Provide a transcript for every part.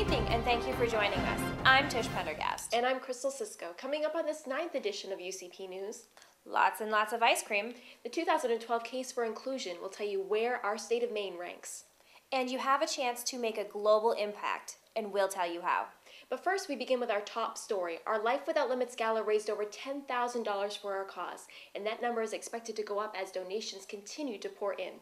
evening, and thank you for joining us. I'm Tish Pendergast. And I'm Crystal Cisco. Coming up on this 9th edition of UCP News, Lots and lots of ice cream. the 2012 Case for Inclusion will tell you where our state of Maine ranks. And you have a chance to make a global impact, and we'll tell you how. But first, we begin with our top story. Our Life Without Limits Gala raised over $10,000 for our cause, and that number is expected to go up as donations continue to pour in.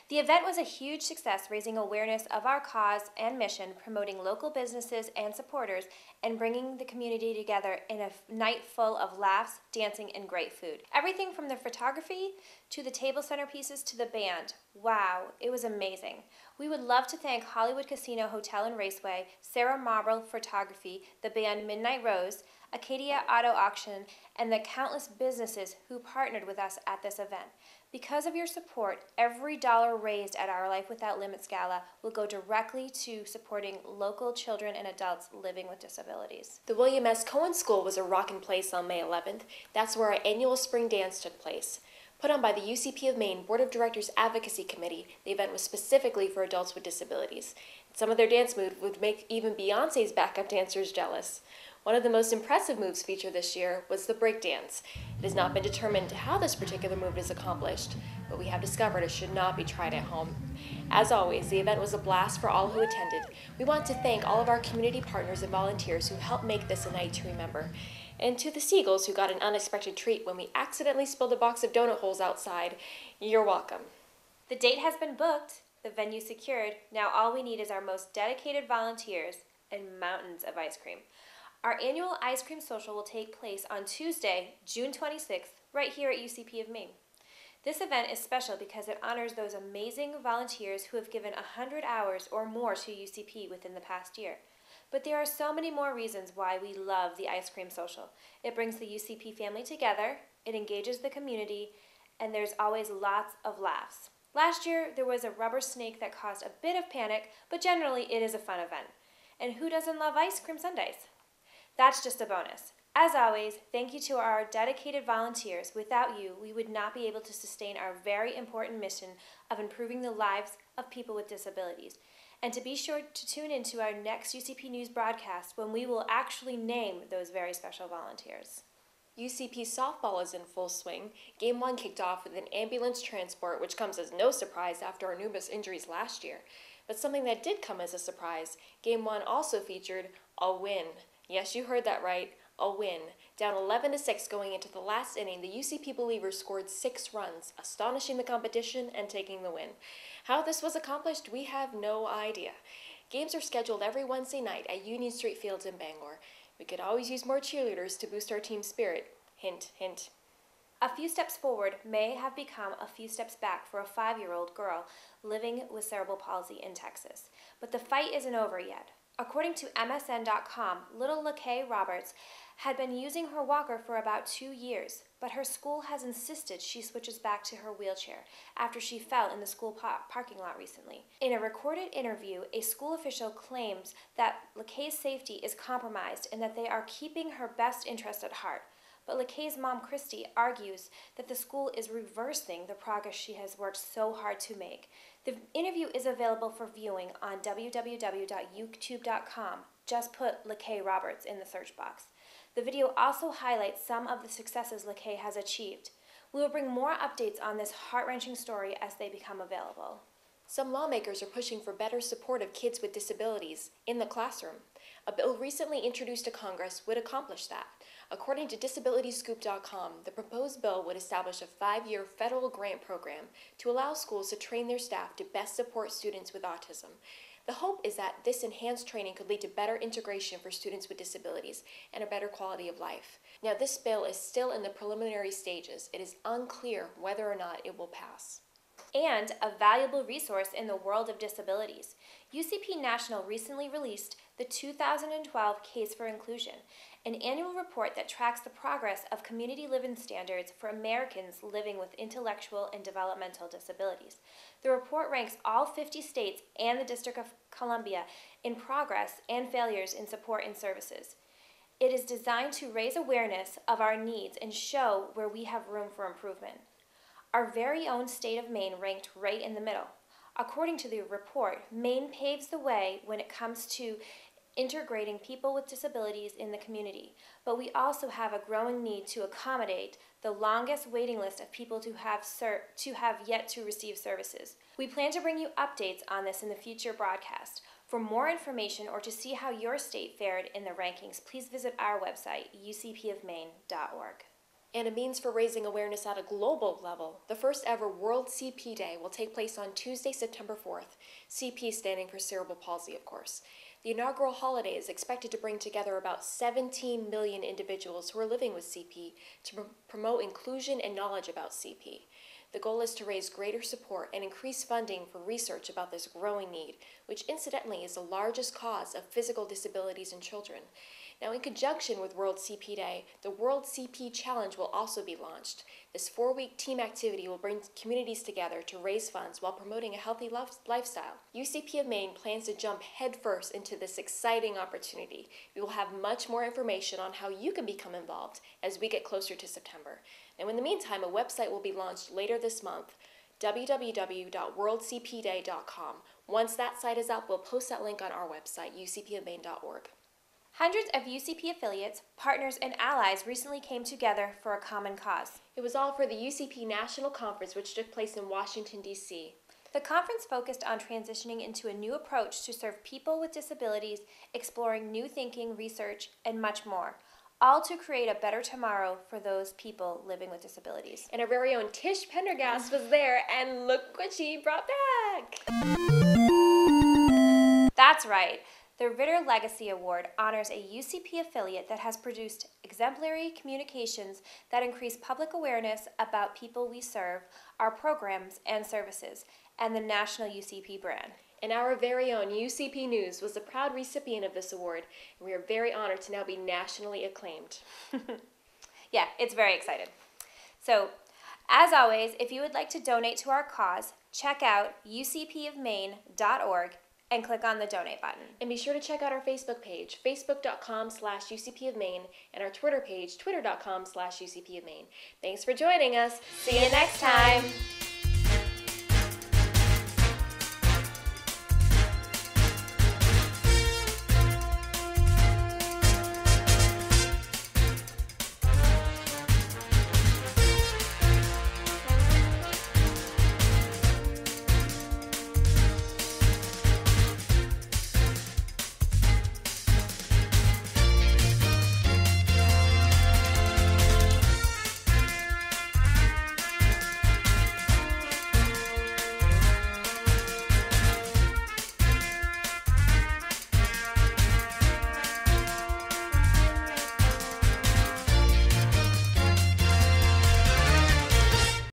The event was a huge success, raising awareness of our cause and mission, promoting local businesses and supporters, and bringing the community together in a night full of laughs, dancing, and great food. Everything from the photography to the table centerpieces to the band. Wow, it was amazing. We would love to thank Hollywood Casino Hotel and Raceway, Sarah Marble Photography, the band Midnight Rose, Acadia Auto Auction, and the countless businesses who partnered with us at this event. Because of your support, every dollar raised at our Life Without Limits Gala will go directly to supporting local children and adults living with disabilities. The William S. Cohen School was a rockin' place on May 11th. That's where our annual spring dance took place. Put on by the UCP of Maine Board of Directors Advocacy Committee, the event was specifically for adults with disabilities. Some of their dance moves would make even Beyoncé's backup dancers jealous. One of the most impressive moves featured this year was the break dance. It has not been determined how this particular move is accomplished, but we have discovered it should not be tried at home. As always, the event was a blast for all who attended. We want to thank all of our community partners and volunteers who helped make this a night to remember. And to the Seagulls who got an unexpected treat when we accidentally spilled a box of donut holes outside, you're welcome. The date has been booked, the venue secured. Now all we need is our most dedicated volunteers and mountains of ice cream. Our annual ice cream social will take place on Tuesday, June 26th, right here at UCP of Maine. This event is special because it honors those amazing volunteers who have given 100 hours or more to UCP within the past year. But there are so many more reasons why we love the ice cream social. It brings the UCP family together, it engages the community, and there's always lots of laughs. Last year, there was a rubber snake that caused a bit of panic, but generally it is a fun event. And who doesn't love ice cream sundaes? That's just a bonus. As always, thank you to our dedicated volunteers. Without you, we would not be able to sustain our very important mission of improving the lives of people with disabilities. And to be sure to tune in to our next UCP News broadcast when we will actually name those very special volunteers. UCP softball is in full swing. Game 1 kicked off with an ambulance transport, which comes as no surprise after our numerous injuries last year. But something that did come as a surprise, Game 1 also featured a win. Yes, you heard that right, a win. Down 11-6 going into the last inning, the UCP Believers scored 6 runs, astonishing the competition and taking the win. How this was accomplished, we have no idea. Games are scheduled every Wednesday night at Union Street Fields in Bangor. We could always use more cheerleaders to boost our team spirit. Hint, hint. A few steps forward may have become a few steps back for a 5-year-old girl living with cerebral palsy in Texas. But the fight isn't over yet. According to MSN.com, little LaKay Roberts had been using her walker for about 2 years, but her school has insisted she switches back to her wheelchair after she fell in the school parking lot recently. In a recorded interview, a school official claims that LaKay's safety is compromised and that they are keeping her best interest at heart. But LaKay's mom, Christy, argues that the school is reversing the progress she has worked so hard to make. The interview is available for viewing on www.youtube.com. Just put LaKay Roberts in the search box. The video also highlights some of the successes LaKay has achieved. We will bring more updates on this heart-wrenching story as they become available. Some lawmakers are pushing for better support of kids with disabilities in the classroom. A bill recently introduced to Congress would accomplish that. According to DisabilityScoop.com, the proposed bill would establish a 5-year federal grant program to allow schools to train their staff to best support students with autism. The hope is that this enhanced training could lead to better integration for students with disabilities and a better quality of life. Now, this bill is still in the preliminary stages. It is unclear whether or not it will pass. And a valuable resource in the world of disabilities. UCP National recently released the 2012 Case for Inclusion, an annual report that tracks the progress of community living standards for Americans living with intellectual and developmental disabilities. The report ranks all 50 states and the District of Columbia in progress and failures in support and services. It is designed to raise awareness of our needs and show where we have room for improvement. Our very own state of Maine ranked right in the middle. According to the report, Maine paves the way when it comes to integrating people with disabilities in the community, but we also have a growing need to accommodate the longest waiting list of people to have yet to receive services. We plan to bring you updates on this in the future broadcast. For more information or to see how your state fared in the rankings, please visit our website, ucpofmaine.org. And a means for raising awareness at a global level, the first ever World CP Day will take place on Tuesday, September 4th, CP standing for cerebral palsy, of course. The inaugural holiday is expected to bring together about 17 million individuals who are living with CP to promote inclusion and knowledge about CP. The goal is to raise greater support and increase funding for research about this growing need, which incidentally is the largest cause of physical disabilities in children. Now, in conjunction with World CP Day, the World CP Challenge will also be launched. This 4-week team activity will bring communities together to raise funds while promoting a healthy lifestyle. UCP of Maine plans to jump headfirst into this exciting opportunity. We will have much more information on how you can become involved as we get closer to September. Now, in the meantime, a website will be launched later this month, www.worldcpday.com. Once that site is up, we'll post that link on our website, ucpofmaine.org. Hundreds of UCP affiliates, partners, and allies recently came together for a common cause. It was all for the UCP National Conference, which took place in Washington, D.C. The conference focused on transitioning into a new approach to serve people with disabilities, exploring new thinking, research, and much more, all to create a better tomorrow for those people living with disabilities. And our very own Tish Pendergast was there, and look what she brought back! That's right. The Ritter Legacy Award honors a UCP affiliate that has produced exemplary communications that increase public awareness about people we serve, our programs and services, and the national UCP brand. And our very own UCP News was the proud recipient of this award, and we are very honored to now be nationally acclaimed. Yeah, it's very exciting. So, as always, if you would like to donate to our cause, check out ucpofmaine.org and click on the donate button. And be sure to check out our Facebook page, facebook.com/UCPofMaine, and our Twitter page, twitter.com/UCPofMaine. Thanks for joining us. See you next time.